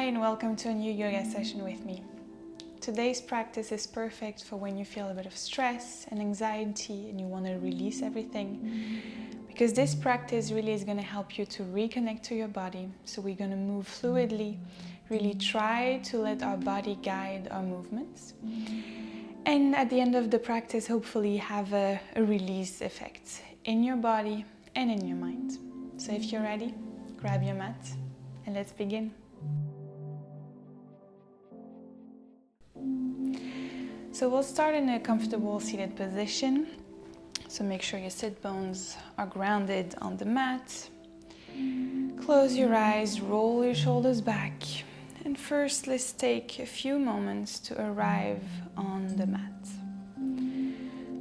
and welcome to a new yoga session with me. Today's practice is perfect for when you feel a bit of stress and anxiety and you want to release everything, because this practice really is going to help you to reconnect to your body. So we're going to move fluidly, really try to let our body guide our movements, and at the end of the practice hopefully have a release effect in your body and in your mind. So if you're ready, grab your mat and let's begin. So we'll start in a comfortable seated position. So make sure your sit bones are grounded on the mat. Close your eyes, roll your shoulders back. And first, let's take a few moments to arrive on the mat.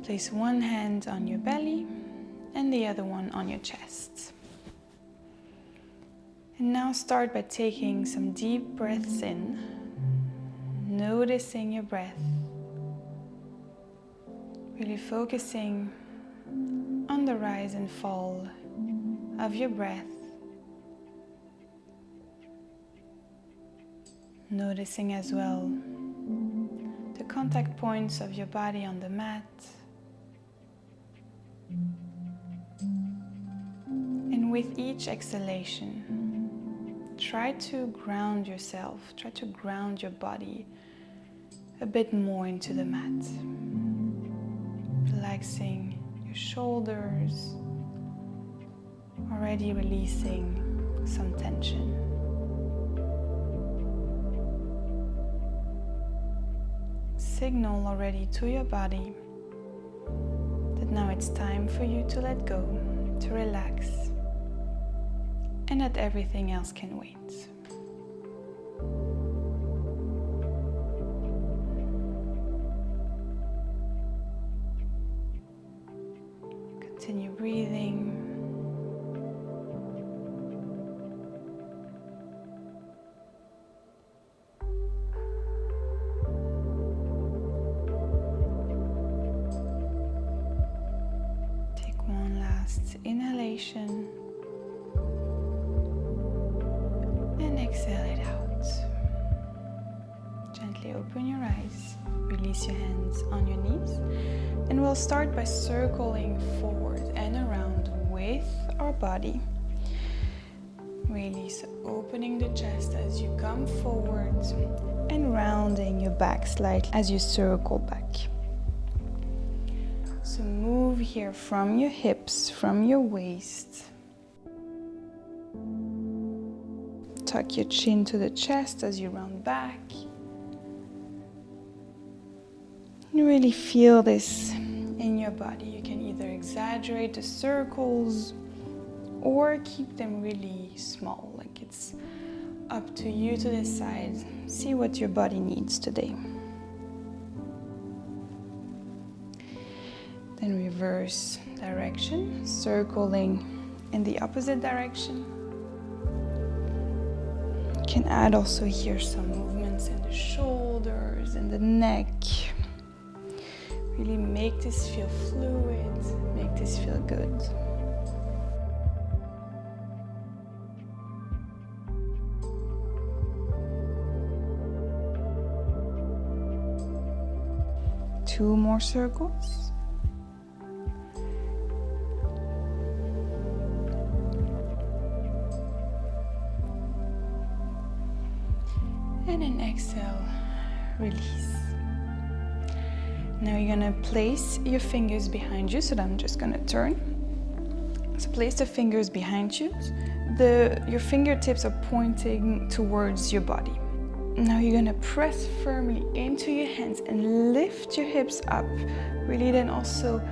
Place one hand on your belly and the other one on your chest. And now start by taking some deep breaths in, noticing your breath, really focusing on the rise and fall of your breath, noticing as well the contact points of your body on the mat, and with each exhalation, try to ground yourself, try to ground your body a bit more into the mat. Relaxing your shoulders, already releasing some tension. Signal already to your body that now it's time for you to let go, to relax, and that everything else can wait. Continue breathing. Take one last inhalation. And exhale it out. Gently open your eyes. Release your hands on your knees. And we'll start by circling forward and around with our body. Really, so opening the chest as you come forward and rounding your back slightly as you circle back. So move here from your hips, from your waist. Tuck your chin to the chest as you round back. You really feel this in your body. You can either exaggerate the circles or keep them really small. Like it's up to you to decide. See what your body needs today. Then reverse direction, circling in the opposite direction. You can add also here some movements in the shoulders and the neck. Really make this feel fluid, make this feel good. Two more circles. And then exhale, release. Now you're gonna place your fingers behind you, so I'm just gonna turn. So place the fingers behind you. Your fingertips are pointing towards your body. Now you're gonna press firmly into your hands and lift your hips up. Really then also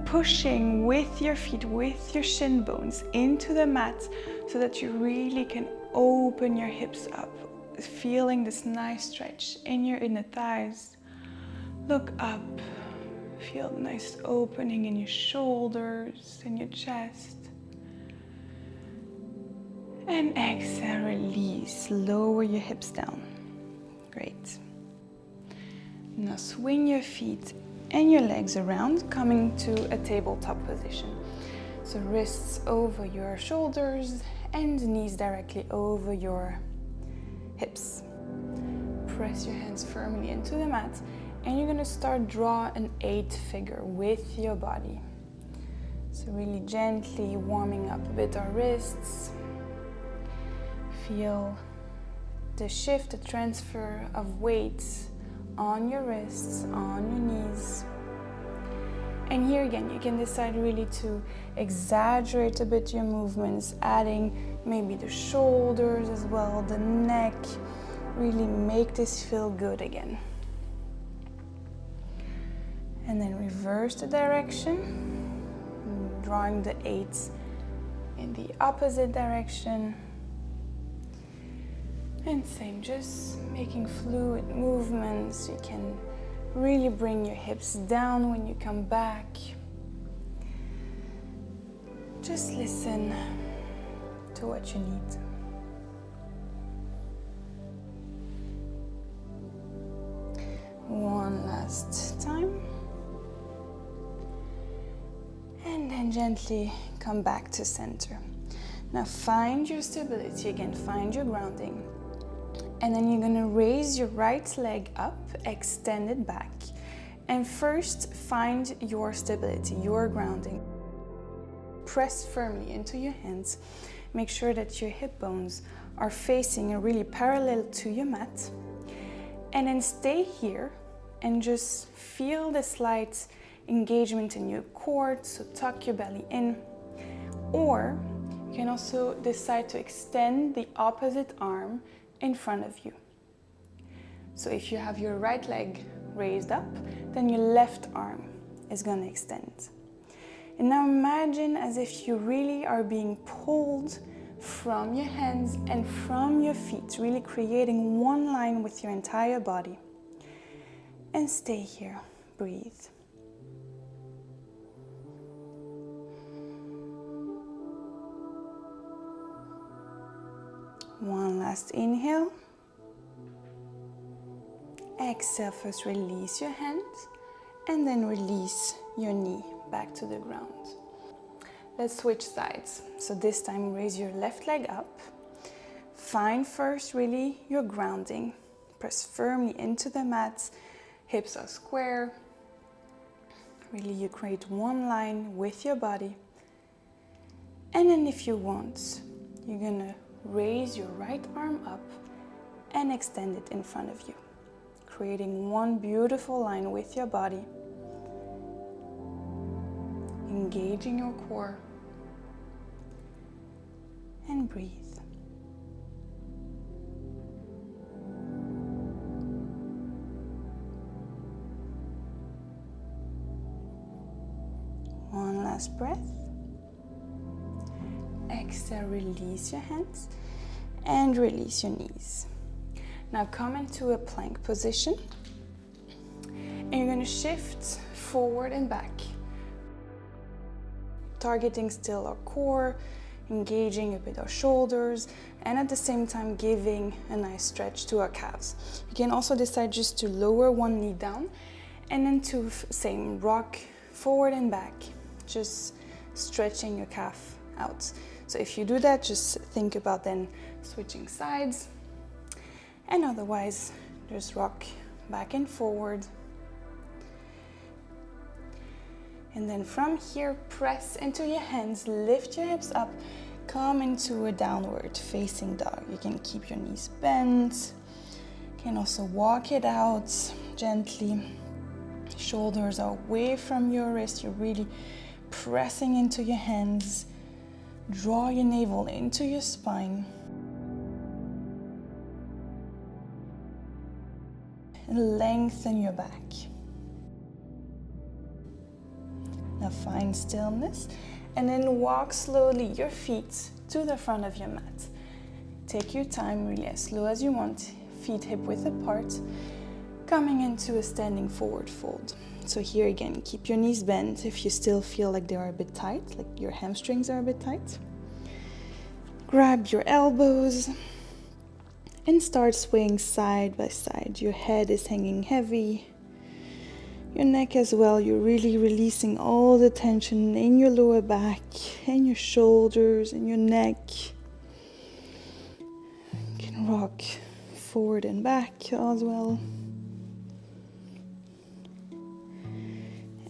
pushing with your feet, with your shin bones into the mat so that you really can open your hips up. Feeling this nice stretch in your inner thighs. Look up, feel the nice opening in your shoulders, in your chest. And exhale, release, lower your hips down. Great. Now swing your feet and your legs around, coming to a tabletop position. So wrists over your shoulders and knees directly over your hips. Press your hands firmly into the mat, and you're gonna start draw an 8 figure with your body. So really gently warming up a bit our wrists. Feel the shift, the transfer of weight on your wrists, on your knees. And here again, you can decide really to exaggerate a bit your movements, adding maybe the shoulders as well, the neck. Really make this feel good again. And then reverse the direction, drawing the 8s in the opposite direction. And same, just making fluid movements. You can really bring your hips down when you come back. Just listen to what you need. One last time. And then gently come back to center. Now find your stability again, find your grounding. And then you're gonna raise your right leg up, extend it back. And first find your stability, your grounding. Press firmly into your hands. Make sure that your hip bones are facing and really parallel to your mat. And then stay here and just feel the slight engagement in your core, so tuck your belly in. Or you can also decide to extend the opposite arm in front of you. So if you have your right leg raised up, then your left arm is gonna extend. And now imagine as if you really are being pulled from your hands and from your feet, really creating one line with your entire body. And stay here, breathe. One last inhale. Exhale, first release your hands and then release your knee back to the ground. Let's switch sides. So this time raise your left leg up. Find first really your grounding. Press firmly into the mat. Hips are square. Really you create one line with your body. And then if you want, you're gonna raise your right arm up and extend it in front of you, creating one beautiful line with your body, engaging your core, and breathe. One last breath. Exhale, release your hands and release your knees. Now come into a plank position and you're going to shift forward and back, targeting still our core, engaging a bit our shoulders, and at the same time giving a nice stretch to our calves. You can also decide just to lower one knee down and then to same rock forward and back, just stretching your calf out. So if you do that, just think about then switching sides, and otherwise just rock back and forward. And then from here, press into your hands, lift your hips up, come into a downward facing dog. You can keep your knees bent, you can also walk it out gently. Shoulders are away from your wrist, you're really pressing into your hands. Draw your navel into your spine. And lengthen your back. Now find stillness and then walk slowly your feet to the front of your mat. Take your time, really as slow as you want, feet hip width apart, coming into a standing forward fold. So here again, keep your knees bent if you still feel like they are a bit tight, like your hamstrings are a bit tight. Grab your elbows and start swaying side by side. Your head is hanging heavy. Your neck as well, you're really releasing all the tension in your lower back, and your shoulders, and your neck. You can rock forward and back as well.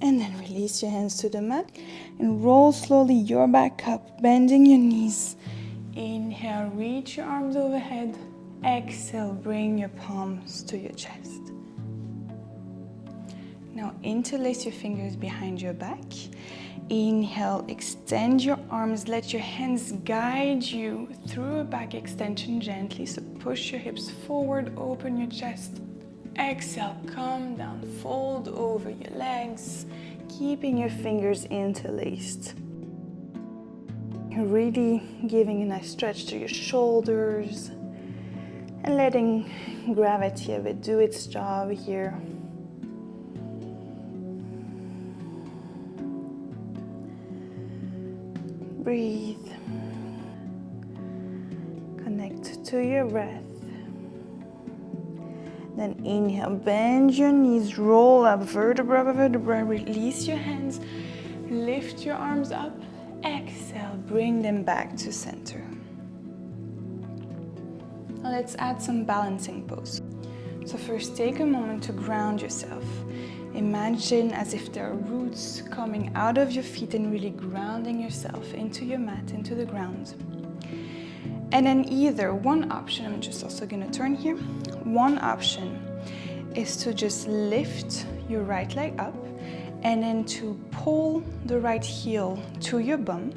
And then release your hands to the mat and roll slowly your back up, bending your knees. Inhale, reach your arms overhead. Exhale, bring your palms to your chest. Now interlace your fingers behind your back. Inhale, extend your arms, let your hands guide you through a back extension gently. So push your hips forward, open your chest. Exhale, come down, fold over your legs, keeping your fingers interlaced. You're really giving a nice stretch to your shoulders and letting gravity of it do its job here. Breathe. Connect to your breath. Then inhale, bend your knees, roll up vertebra by vertebra, release your hands, lift your arms up, exhale, bring them back to center. Now let's add some balancing pose. So first take a moment to ground yourself. Imagine as if there are roots coming out of your feet and really grounding yourself into your mat, into the ground. And then either one option, I'm just also gonna turn here. One option is to just lift your right leg up and then to pull the right heel to your bum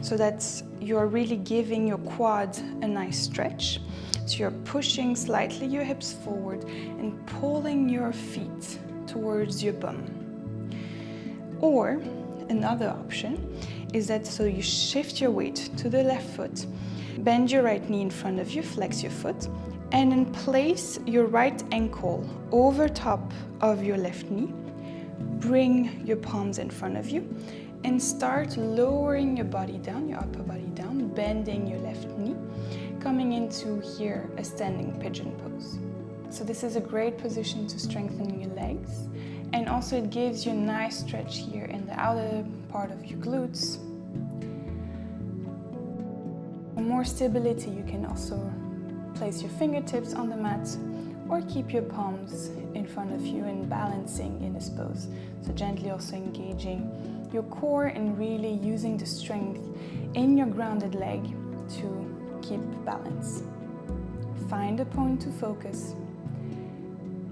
so that you're really giving your quad a nice stretch. So you're pushing slightly your hips forward and pulling your feet towards your bum. Or another option is that so you shift your weight to the left foot, bend your right knee in front of you, flex your foot, and then place your right ankle over top of your left knee. Bring your palms in front of you and start lowering your body down, your upper body down, bending your left knee, coming into here a standing pigeon pose. So this is a great position to strengthen your legs, and also it gives you a nice stretch here in the outer part of your glutes. For more stability, you can also place your fingertips on the mat or keep your palms in front of you and balancing in this pose. So gently also engaging your core and really using the strength in your grounded leg to keep balance. Find a point to focus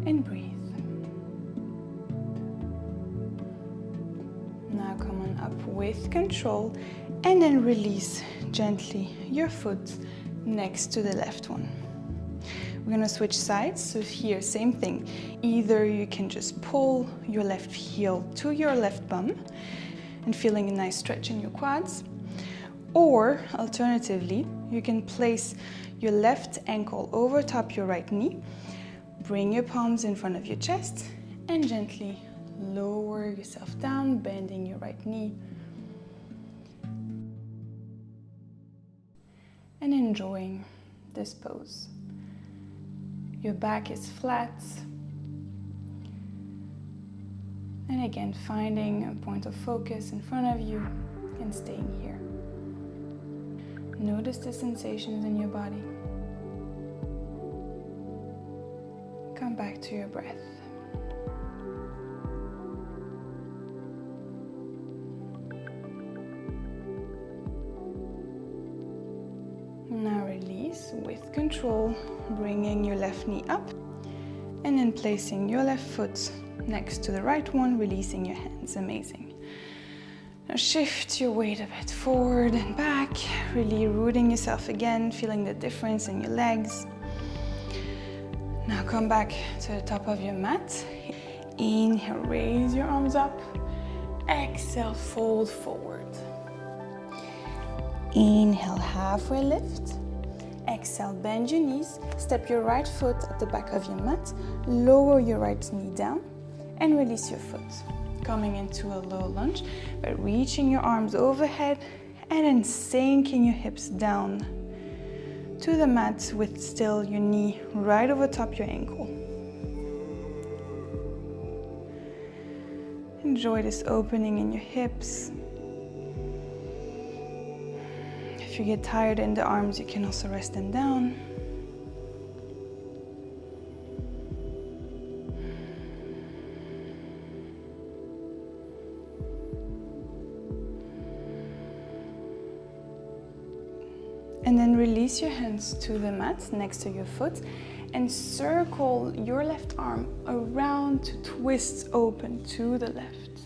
and breathe. Now come on up with control and then release gently your foot next to the left one. We're gonna switch sides, so here, same thing. Either you can just pull your left heel to your left bum and feeling a nice stretch in your quads, or alternatively, you can place your left ankle over top your right knee, bring your palms in front of your chest, and gently lower yourself down, bending your right knee. And enjoying this pose. Your back is flat. And again, finding a point of focus in front of you and staying here. Notice the sensations in your body. Come back to your breath. Now release with control, bringing your left knee up and then placing your left foot next to the right one, releasing your hands. Amazing. Now shift your weight a bit forward and back, really rooting yourself again, feeling the difference in your legs. Now come back to the top of your mat. Inhale, raise your arms up. Exhale, fold forward. Inhale, halfway lift. Exhale, bend your knees. Step your right foot at the back of your mat. Lower your right knee down and release your foot. Coming into a low lunge, but reaching your arms overhead and then sinking your hips down to the mat with still your knee right over top your ankle. Enjoy this opening in your hips. If you get tired in the arms, you can also rest them down. Then release your hands to the mat next to your foot and circle your left arm around to twist open to the left.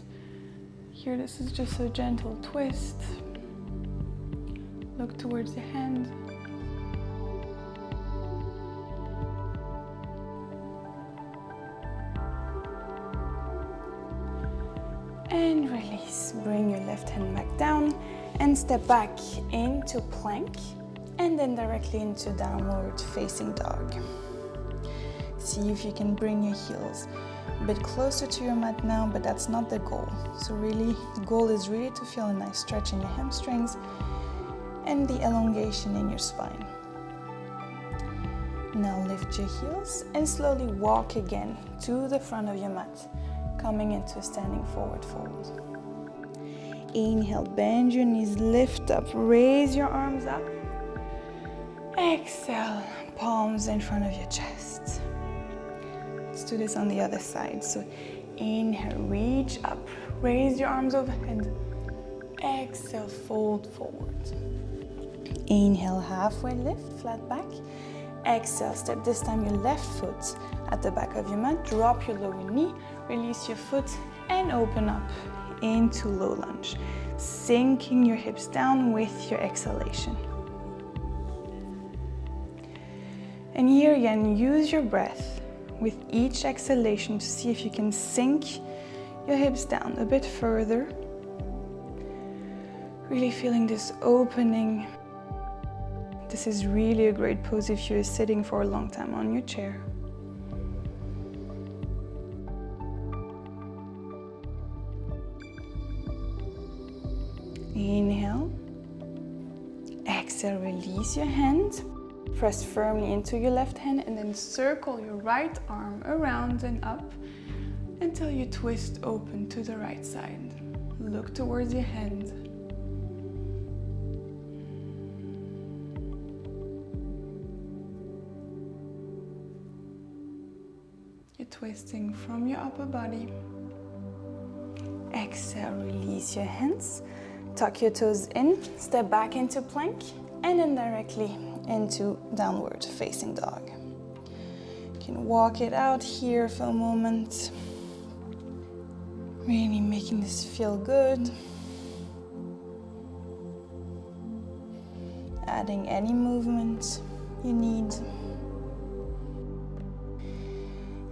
Here, this is just a gentle twist. Look towards the hand. And release. Bring your left hand back down and step back into plank and then directly into downward facing dog. See if you can bring your heels a bit closer to your mat now, but that's not the goal. So really, the goal is really to feel a nice stretch in your hamstrings and the elongation in your spine. Now lift your heels and slowly walk again to the front of your mat, coming into standing forward fold. Inhale, bend your knees, lift up, raise your arms up. Exhale, palms in front of your chest. Let's do this on the other side. So inhale, reach up, raise your arms overhead. Exhale, fold forward. Inhale, halfway lift, flat back. Exhale, step this time your left foot at the back of your mat. Drop your lower knee, release your foot and open up into low lunge, sinking your hips down with your exhalation. And here again, use your breath with each exhalation to see if you can sink your hips down a bit further. Really feeling this opening. This is really a great pose if you're sitting for a long time on your chair. Inhale. Exhale, release your hand. Press firmly into your left hand and then circle your right arm around and up until you twist open to the right side. Look towards your hand. You're twisting from your upper body. Exhale, release your hands. Tuck your toes in, step back into plank, and then directly into downward facing dog. You can walk it out here for a moment. Really making this feel good. Adding any movement you need.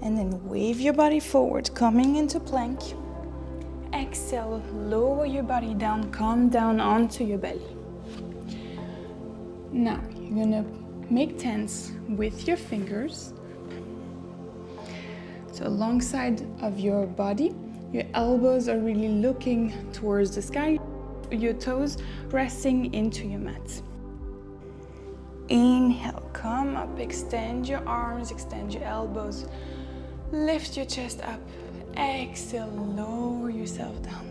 And then wave your body forward, coming into plank. Exhale, lower your body down, come down onto your belly. Now, you're gonna make tens with your fingers. So alongside of your body, your elbows are really looking towards the sky, your toes pressing into your mat. Inhale, come up, extend your arms, extend your elbows, lift your chest up. Exhale, lower yourself down.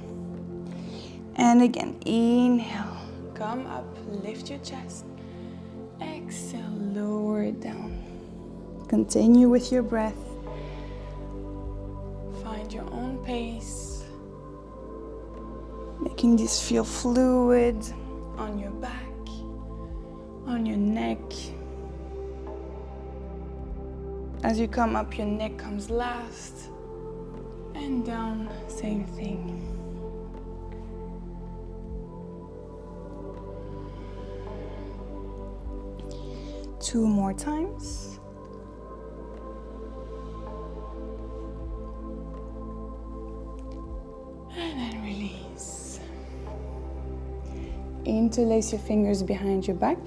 And again, inhale, come up, lift your chest. Exhale, lower it down. Continue with your breath. Find your own pace. Making this feel fluid on your back, on your neck. As you come up, your neck comes last. And down, same thing. Two more times. And then release. Interlace your fingers behind your back.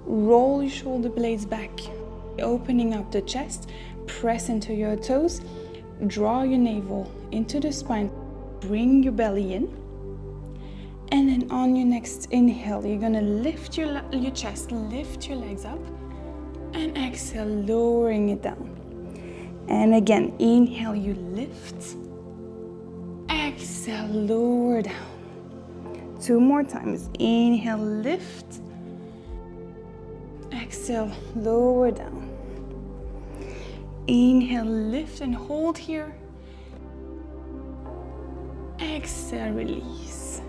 Roll your shoulder blades back. Opening up the chest. Press into your toes. Draw your navel into the spine. Bring your belly in. And then on your next inhale, you're gonna lift your chest, lift your legs up. And exhale, lowering it down. And again, inhale, you lift. Exhale, lower down. Two more times. Inhale, lift. Exhale, lower down. Inhale, lift and hold here. Exhale, release.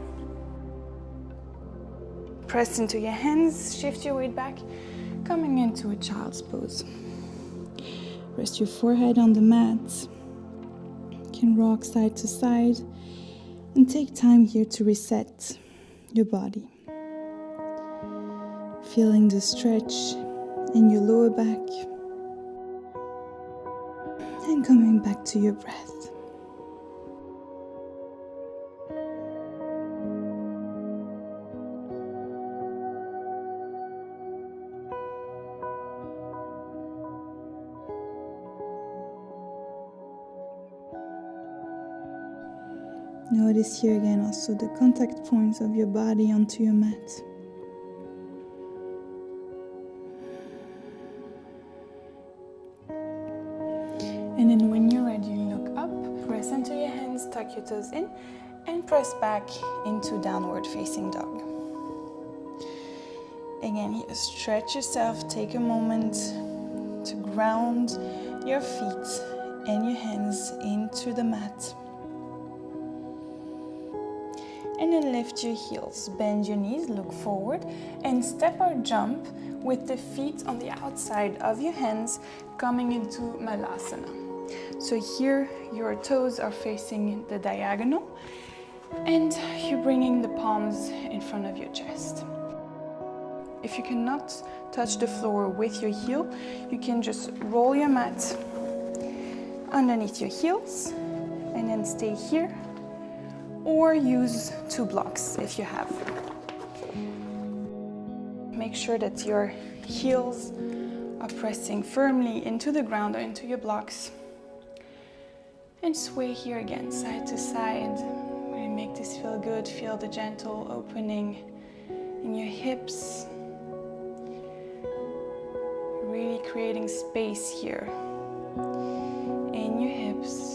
Press into your hands, shift your weight back, coming into a child's pose. Rest your forehead on the mat. You can rock side to side and take time here to reset your body. Feeling the stretch in your lower back and coming back to your breath. Notice here again also the contact points of your body onto your mat. And then when you're ready, look up, press into your hands, tuck your toes in, and press back into downward facing dog. Again, here, stretch yourself, take a moment to ground your feet and your hands into the mat. And then lift your heels, bend your knees, look forward, and step or jump with the feet on the outside of your hands, coming into Malasana. So here, your toes are facing the diagonal, and you're bringing the palms in front of your chest. If you cannot touch the floor with your heel, you can just roll your mat underneath your heels, and then stay here. Or use 2 blocks if you have. Make sure that your heels are pressing firmly into the ground or into your blocks. And sway here again, side to side. Really make this feel good. Feel the gentle opening in your hips. Really creating space here in your hips.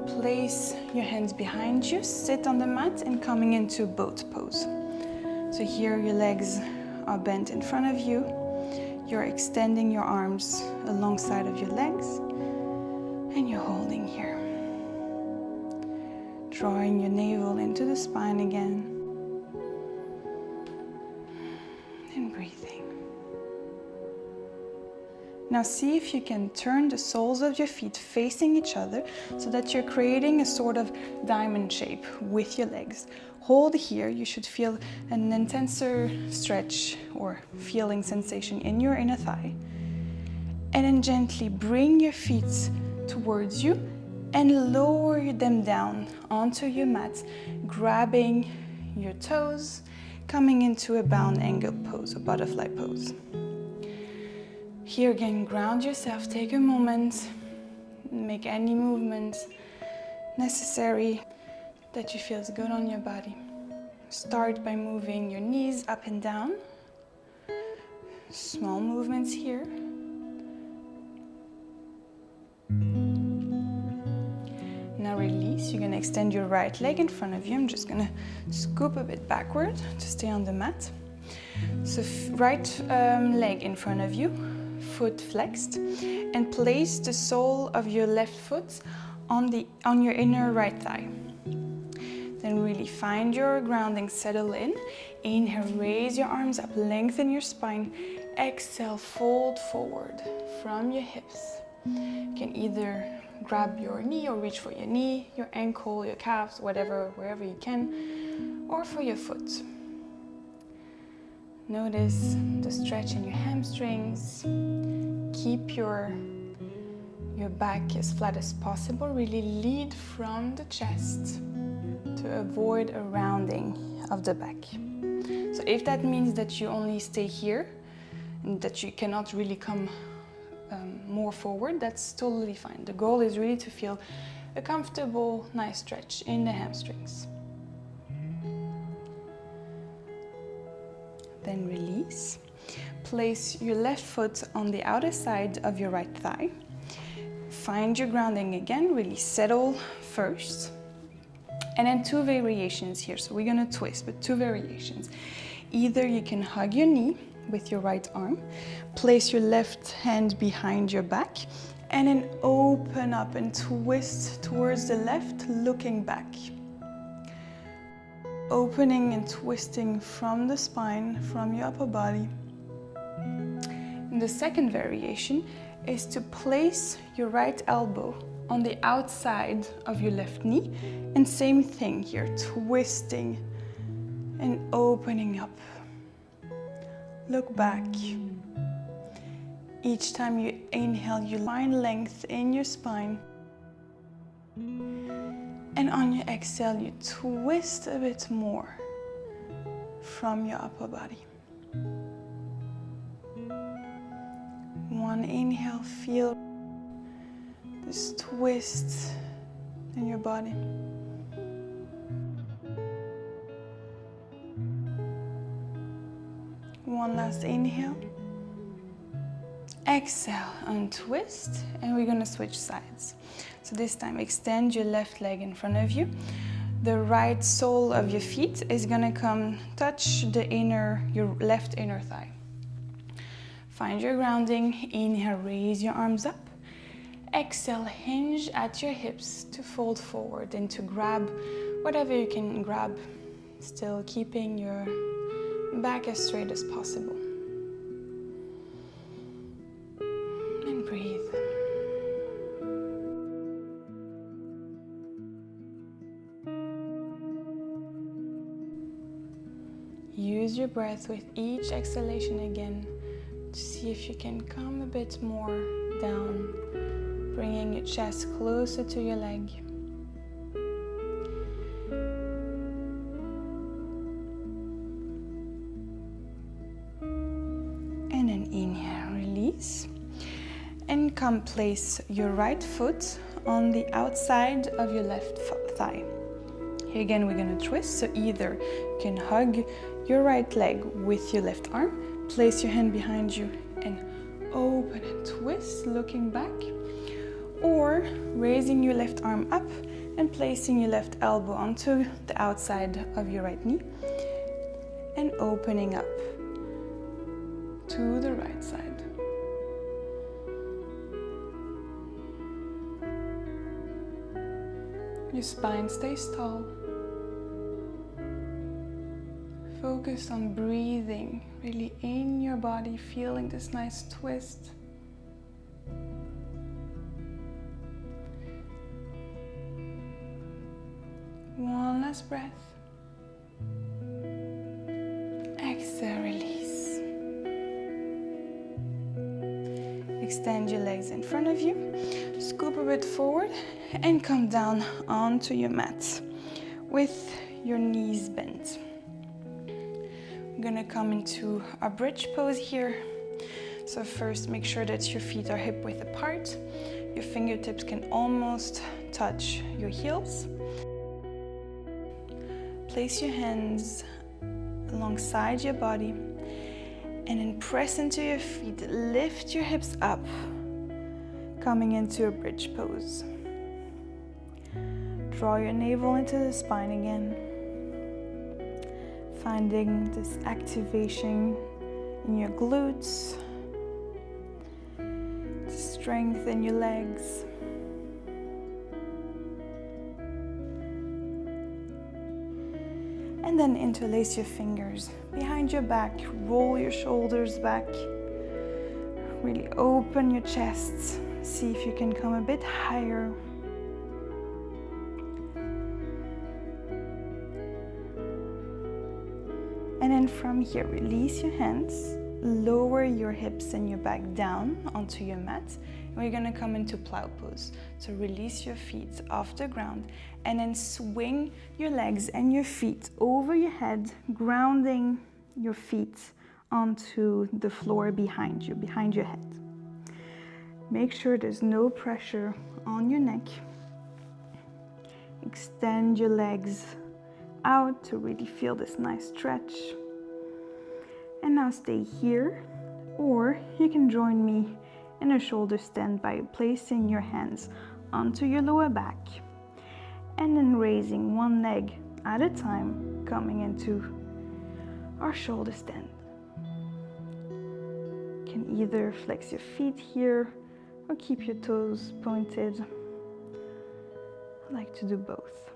Place your hands behind you, sit on the mat and coming into boat pose. So here your legs are bent in front of you. You're extending your arms alongside of your legs and you're holding here. Drawing your navel into the spine again and breathing. Now see if you can turn the soles of your feet facing each other so that you're creating a sort of diamond shape with your legs. Hold here, you should feel an intenser stretch or feeling sensation in your inner thigh. And then gently bring your feet towards you and lower them down onto your mat, grabbing your toes, coming into a bound angle pose, a butterfly pose. Here again, ground yourself, take a moment, make any movement necessary that you feel is good on your body. Start by moving your knees up and down. Small movements here. Now release, you're going to extend your right leg in front of you. I'm just going to scoop a bit backward to stay on the mat. So right leg in front of you. Foot flexed, and place the sole of your left foot on your inner right thigh. Then really find your grounding, settle in. Inhale, raise your arms up, lengthen your spine. Exhale, fold forward from your hips. You can either grab your knee or reach for your knee, your ankle, your calves, whatever, wherever you can, or for your foot. Notice the stretch in your hamstrings. Keep your back as flat as possible. Really lead from the chest to avoid a rounding of the back. So if that means that you only stay here and that you cannot really come more forward, that's totally fine. The goal is really to feel a comfortable, nice stretch in the hamstrings. Then release. Place your left foot on the outer side of your right thigh. Find your grounding again, really settle first. And then 2 variations here. So we're gonna twist, but 2 variations. Either you can hug your knee with your right arm. Place your left hand behind your back and then open up and twist towards the left, looking back. Opening and twisting from the spine, from your upper body. And the second variation is to place your right elbow on the outside of your left knee, and same thing here, twisting and opening up. Look back. Each time you inhale, you find length in your spine. And on your exhale, you twist a bit more from your upper body. One inhale, feel this twist in your body. One last inhale. Exhale, untwist, and we're gonna switch sides. So this time, extend your left leg in front of you. The right sole of your feet is gonna come touch your left inner thigh. Find your grounding. Inhale, raise your arms up. Exhale, hinge at your hips to fold forward and to grab whatever you can grab, still keeping your back as straight as possible. And breathe. Use your breath with each exhalation again to see if you can come a bit more down, bringing your chest closer to your leg. And then inhale, release. And come place your right foot on the outside of your left thigh. Here again, we're gonna twist. So either you can hug your right leg with your left arm, place your hand behind you and open and twist, looking back. Or raising your left arm up and placing your left elbow onto the outside of your right knee and opening up to the right side. Your spine stays tall. Focus on breathing really in your body, feeling this nice twist. One last breath. Exhale, release. Extend your legs in front of you. Scoop a bit forward and come down onto your mat with your knees bent. We're gonna come into a bridge pose here. So first, make sure that your feet are hip width apart. Your fingertips can almost touch your heels. Place your hands alongside your body and then press into your feet. Lift your hips up, coming into a bridge pose. Draw your navel into the spine again. Finding this activation in your glutes, strength in your legs. And then interlace your fingers behind your back, roll your shoulders back, really open your chest, see if you can come a bit higher. And then from here, release your hands, lower your hips and your back down onto your mat. And we're gonna come into plow pose. So release your feet off the ground and then swing your legs and your feet over your head, grounding your feet onto the floor behind you, behind your head. Make sure there's no pressure on your neck. Extend your legs out to really feel this nice stretch. And now stay here, or you can join me in a shoulder stand by placing your hands onto your lower back and then raising one leg at a time, coming into our shoulder stand. can either flex your feet here or keep your toes pointed. I like to do both.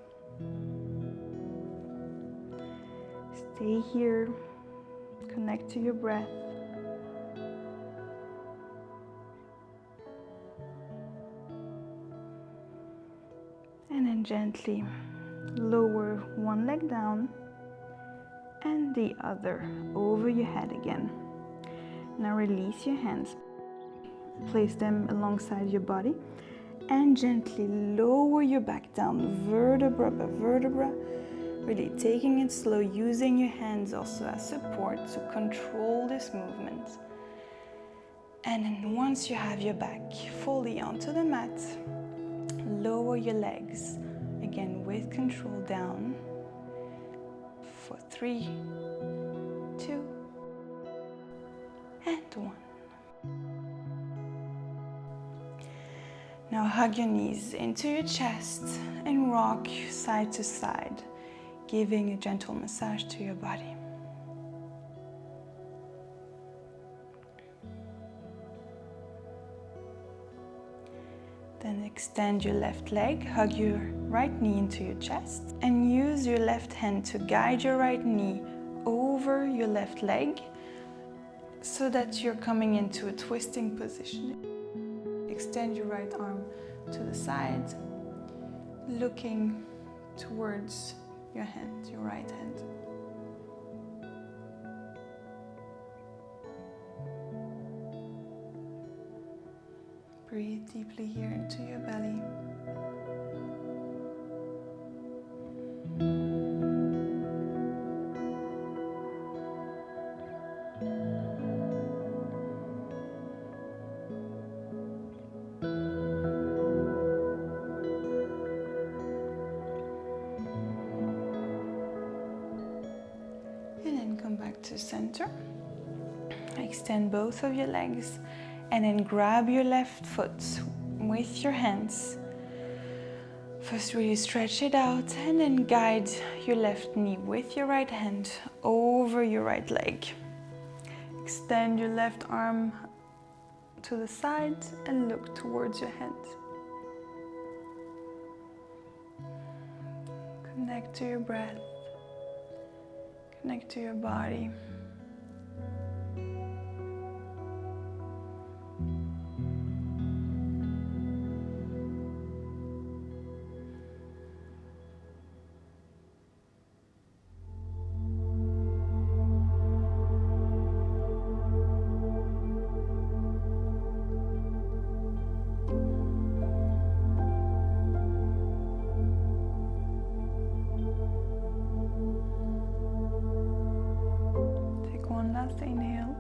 Stay here, connect to your breath. And then gently lower one leg down and the other over your head again. Now release your hands, place them alongside your body and gently lower your back down, vertebra by vertebra, really taking it slow, using your hands also as support to control this movement. And then once you have your back fully onto the mat, lower your legs, again with control, down for 3, 2, and 1. Now hug your knees into your chest and rock side to side, giving a gentle massage to your body. Then extend your left leg, hug your right knee into your chest, and use your left hand to guide your right knee over your left leg so that you're coming into a twisting position. Extend your right arm to the side, looking towards your hand, your right hand. Breathe deeply here into your belly. And then come back to center. Extend both of your legs. And then grab your left foot with your hands. First really stretch it out and then guide your left knee with your right hand over your right leg. Extend your left arm to the side and look towards your hand. Connect to your breath. Connect to your body. Last inhale.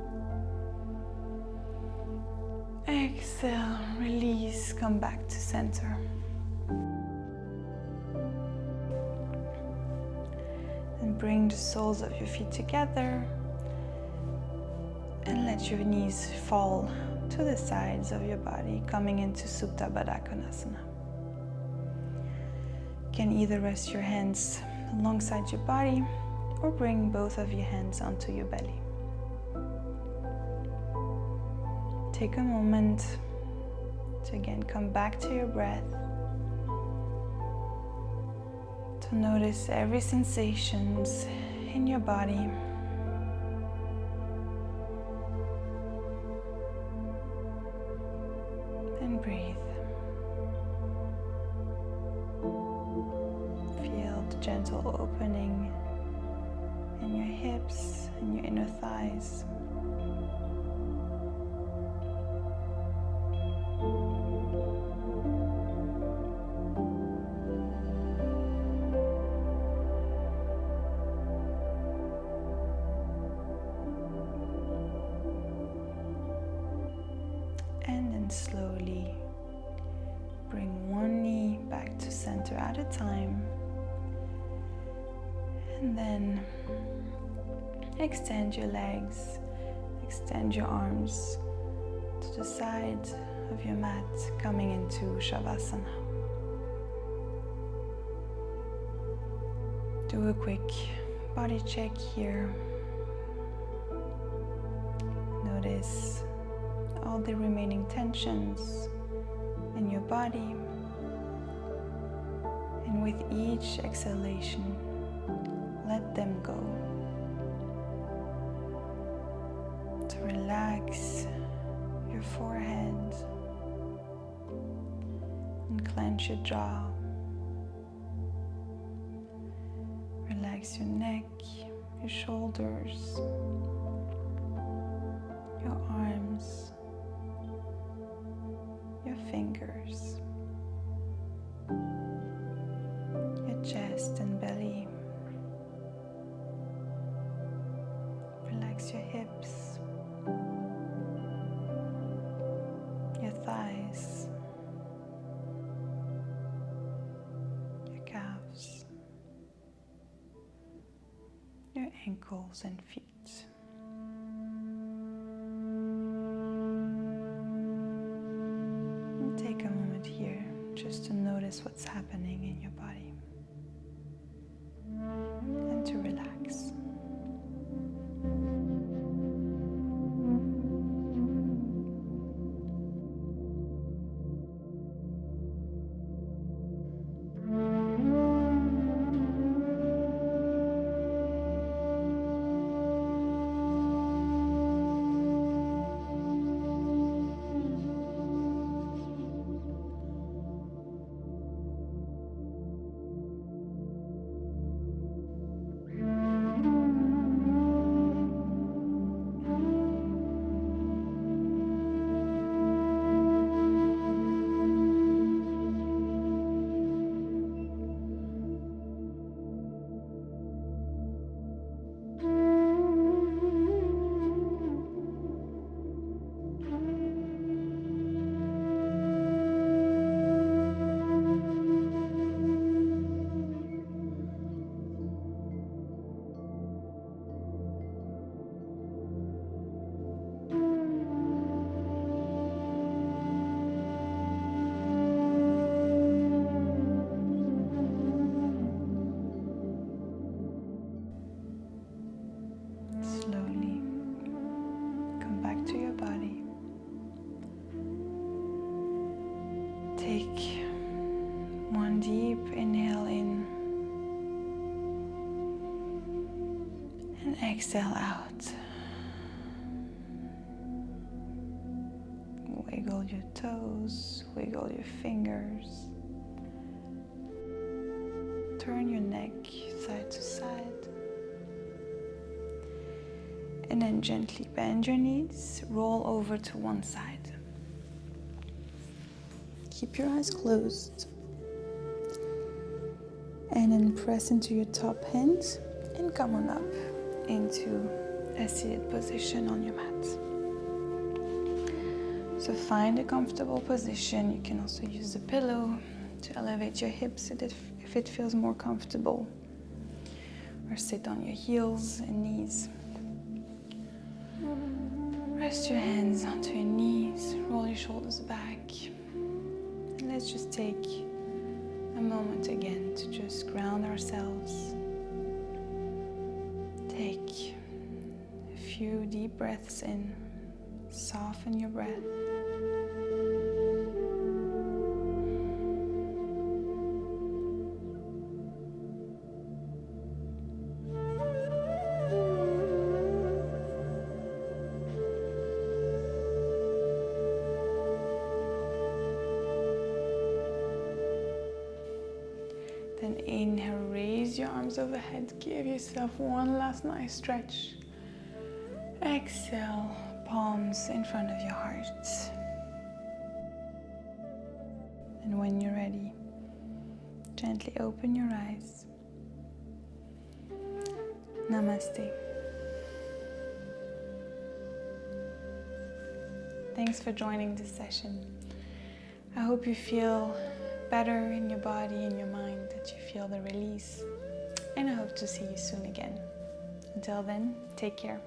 Exhale, release, come back to center. And bring the soles of your feet together and let your knees fall to the sides of your body, coming into Supta Baddha Konasana. You can either rest your hands alongside your body or bring both of your hands onto your belly. Take a moment to again come back to your breath, to notice every sensations in your body. And breathe. Feel the gentle opening in your hips and your inner thighs. And then slowly bring one knee back to center at a time. And then extend your legs, extend your arms to the side of your mat, coming into Shavasana. Do a quick body check here. Notice all the remaining tensions in your body. And with each exhalation, let them go. To relax your forehead and clench your jaw. Relax your neck, your shoulders, your arms, your fingers, your chest and belly. Relax your hips, your thighs, your calves, your ankles and feet. And take a moment here just to notice what's happening in your body and to relax. Slowly come back to your body. Take one deep inhale in and exhale out. Wiggle your toes, wiggle your fingers. Turn your neck side to side. And then gently bend your knees, roll over to one side. Keep your eyes closed. And then press into your top hand and come on up into a seated position on your mat. So find a comfortable position. You can also use a pillow to elevate your hips if it feels more comfortable. Or sit on your heels and knees. Rest your hands onto your knees, roll your shoulders back. And let's just take a moment again to just ground ourselves. Take a few deep breaths in, soften your breath. Then inhale, raise your arms overhead, give yourself one last nice stretch. Exhale, palms in front of your heart. And when you're ready, gently open your eyes. Namaste. Thanks for joining this session. I hope you feel better in your body and your mind, that you feel the release. And I hope to see you soon again. Until then, take care.